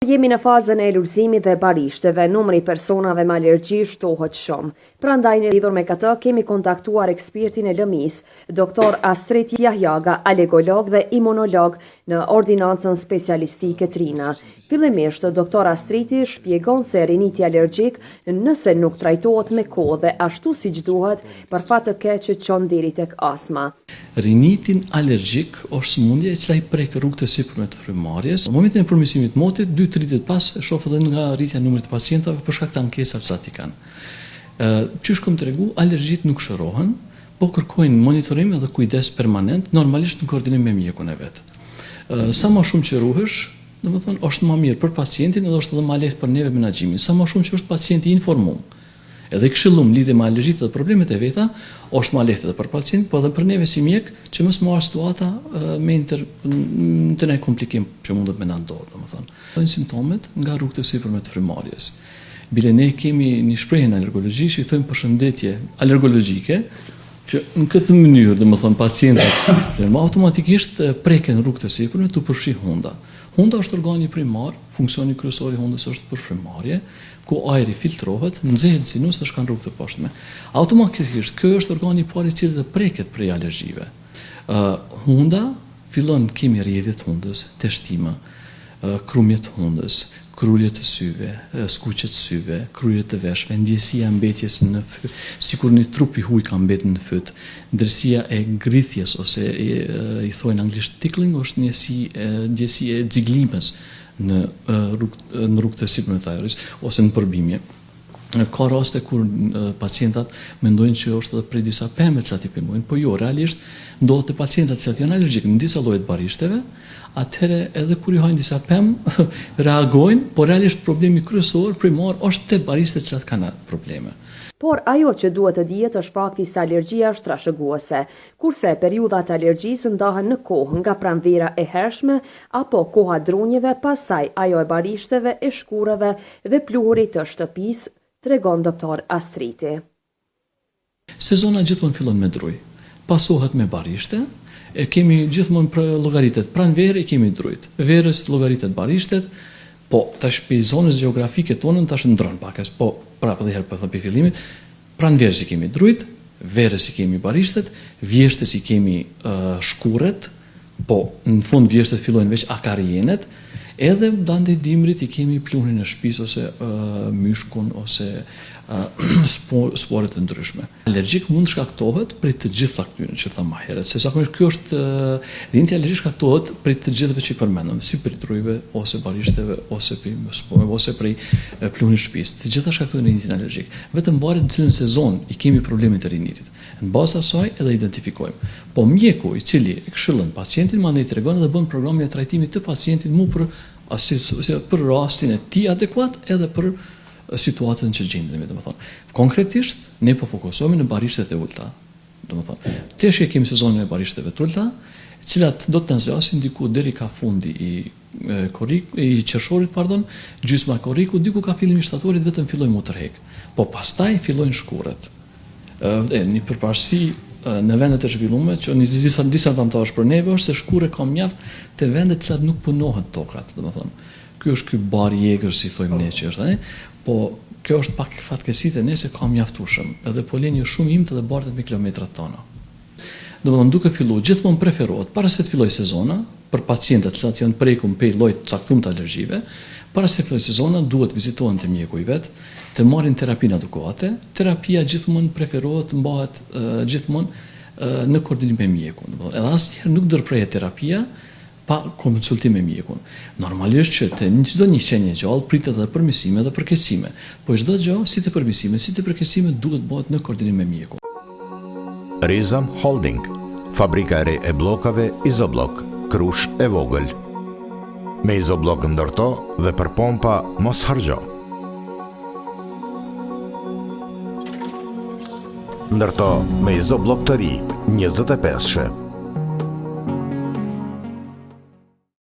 Jemi në fazën e lulëzimit dhe barishteve, numri personave me alergji shtohet shumë. Prandaj në lidhur me këtë kemi kontaktuar ekspertin e lëmis, doktor Astrit Jahjaga, alergolog dhe imunolog në ordinancën specialistike Trina. Fillimisht, doktor Astriti shpjegon se riniti alergjik nëse nuk trajtohet me kohë dhe ashtu siç duhet, për fat të keq çon deri tek astma. Rinitin alergjik është sëmundje e cila i prek rrugët e sipërme të frymëmarrjes. Në momentin e përmirësimit të motit, 2-3 ditë pas shoh edhe nga rritja e numrit të pacientave për shkak të ankesave që ati kanë. Qysh kom tregu, alergjitë nuk shërohen, po kërkojnë monitorim dhe kujdes permanent, normalisht në koordinim me mjekun e vet. Sa më shumë që ruhesh, domethënë është më mirë për pacientin edhe është edhe më lehtë për neve menaxhimin. Sa më shumë që është pacienti i informuar. Edhe këshillum lidhje me alergjitë dhe problemet e veta, është më lehtë edhe për pacient, po edhe për neve si mjek, që mos marr situata me të ne komplikim që mundet me na ndodh, domethënë. Janë simptomet nga rrugët e sipërme të frymëmarrjes. Bile ne kemi një shprehje në alergologji që i thojmë përshëndetje alergologjike, që në këtë mënyrë, domethënë pacientët automatikisht preken rrugët e sipërme tu përfshi hunda. Hunda është organi primar, funksioni kryesor i hundës është përfrymëmarrje, ku ajri filtrohet, nxehet sinus dhe shkan rrugët e poshtme. Automatikisht ky është organi i parë i cili preket prej alergjive. Hunda fillon kemi rrjedhje të hundës, teshtime, krumje të hundës, krulje të syve, skuqje të syve, krulje të veshve, ndjesia e mbetjes në fyt, sikur një trup i huaj ka mbetur në fyt, ndërsia e grithjes ose i thojnë anglisht tickling është ndjesia e xiglimës në rrugët e sipërme të ajrit ose në përbimje. Ka raste kur pacientat mendojnë që është edhe prej disa pemëve që ati pengojnë, po jo, realisht ndodhet te pacientat që janë alergjik në disa lloje të barishteve, atëherë edhe kur i hajnë disa pemë reagojnë, por realisht problemi kryesor primar është te barishtet që kanë probleme. Por ajo që duhet të dihet është fakti se alergjia është trashëguese, kurse periudhat e alergjisë ndahen në kohë nga pranvera e hershme apo koha drunjeve, pastaj ajo e barishteve, e shkurrave dhe pluhurit të shtëpisë, tregon doktor Astriti. Sezona gjithmonë fillon me druj, pasohet me barishte, e kemi gjithmonë për llogaritet pranverë kemi drujt, verës llogaritet barishtet, po tash për zonës gjeografike tonën tash ndron pak, po prapë edhe herë po them për fillimit, pranverës i kemi drujt, verës i kemi barishtet, vjeshtës i kemi shkurret, po në fund vjeshtët fillojnë veç akarienet, edhe dande dimrit i kemi pluhurin e shtëpisë ose myshkun ose sporet të ndryshme. Alergjik mund shkaktohet prej të gjitha këtyre që thamë më herët, se zakonisht ky është riniti alergjik shkaktohet prej të gjithëve që i përmendëm, si prej drujve ose barishteve ose prej pluhurit të shtëpisë. Të gjitha shkaktojnë rinitin alergjik. Vetëm mbaret në cilën sezon i kemi problemin të rinitit. Në bazë asaj edhe identifikojmë. Po mjeku i cili e këshillon pacientin mandej tregon dhe bën programin e trajtimit të pacientit për rastin e tij adekuat edhe për situatën që gjendemi, domethënë. Konkretisht ne po fokusohemi në barishtet e ulta. Domethënë, tash kemi sezonin e barishteve të ulta, të cilat do të na zgjasin diku deri ka fundi i qershorit, gjysma e korrikut, diku ka fillimi i shtatorit vetëm fillojmë u tërheq. Po pastaj fillojnë shkurret. Një përparësi në vendet e zhvilluara që disa avantazhe për neve është se shkurre ka mjaft te vendet që nuk punohen tokat, domethënë. Ky është ky bar i egër si thojmë ne që është, po kjo është pak fatkeqësi e ne se ka mjaftueshëm, edhe poleni është shumë imt dhe bartet me kilometrat tona. Domethënë duke filluar gjithmonë preferohet para se të fillojë sezona për pacientët që janë prekur me lloj të caktuar të alergjive, para se të fillojë sezona duhet vizitohen te mjeku i vet, të marrin terapinë adekuate. Terapia gjithmonë preferohet të mbahet gjithmonë në koordinim me mjekun. Domethënë edhe asnjëherë nuk ndërprehet terapia pa konsultim me mjekun. Normalisht që të çdo një qenie gjallë pritet edhe përmirësime dhe përkeqësime, po çdo gjë si të përmirësime, si të përkeqësime duhet bëhet në koordinim me mjekun. Rizam Holding, fabrika e re e bllokave Izoblok, Krush e vogël. Me Izoblok ndërto dhe për pompa mos harxho. Ndërto me Izoblok të ri, 25-she.